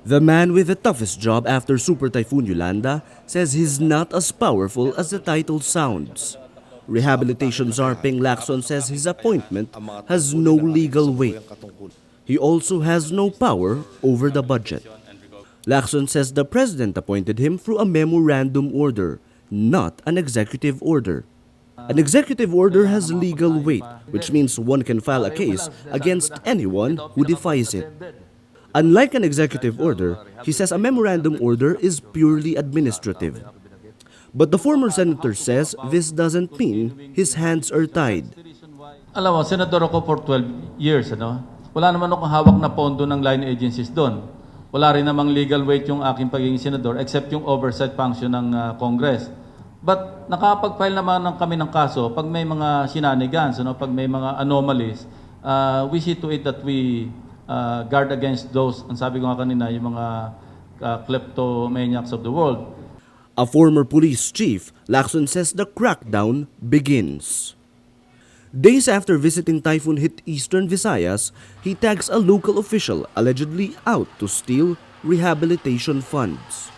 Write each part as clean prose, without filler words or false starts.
The man with the toughest job after Super Typhoon Yolanda says he's not as powerful as the title sounds. Rehabilitation czar Ping Lacson says his appointment has no legal weight. He also has no power over the budget. Lacson says the president appointed him through a memorandum order, not an executive order. An executive order has legal weight, which means one can file a case against anyone who defies it. Unlike an executive order, he says a memorandum order is purely administrative. But the former senator says this doesn't mean his hands are tied. Alam mo, senador ako for 12 years, ano? Wala naman akong hawak na pondo ng line agencies doon. Wala rin namang legal weight yung aking pagiging senador except yung oversight function ng Congress. But nakapag-file naman kami ng kaso pag may mga shenanigans, ano? Pag may mga anomalies, we see to it that we guard against those, ang sabi ko nga kanina, yung mga kleptomaniacs of the world. A former police chief, Lacson says the crackdown begins. Days after visiting typhoon-hit eastern Visayas, he tags a local official allegedly out to steal rehabilitation funds.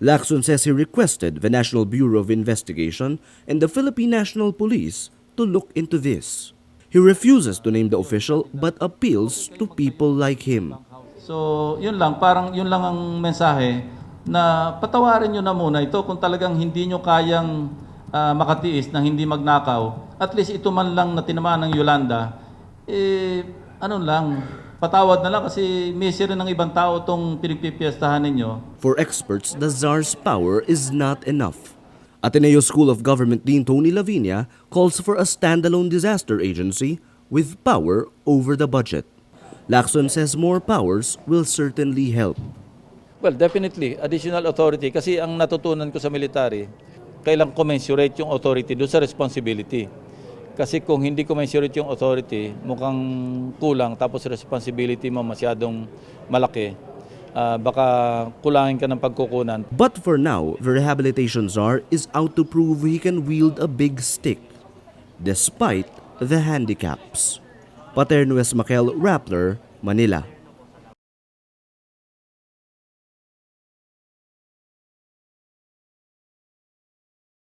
Lacson says he requested the National Bureau of Investigation and the Philippine National Police to look into this. He refuses to name the official but appeals to people like him. So, yun lang. Parang yun lang ang mensahe na patawarin nyo na muna ito kung talagang hindi nyo kayang makatiis na hindi magnakaw. At least ito man lang na tinamaan ng Yolanda, patawad na lang kasi misery ng ibang tao itong pinagpipiestahan ninyo. For experts, the czar's power is not enough. Ateneo School of Government Dean Tony Lavinia calls for a standalone disaster agency with power over the budget. Lacson says more powers will certainly help. Well, definitely, additional authority. Kasi ang natutunan ko sa military, kailang commensurate yung authority doon sa responsibility. Kasi kung hindi commensurate yung authority, mukhang kulang, tapos responsibility mo masyadong malaki, baka kulangin ka ng pagkukunan. But for now, the rehabilitation czar is out to prove he can wield a big stick, despite the handicaps. Paterno Esmaquel, Rappler, Manila.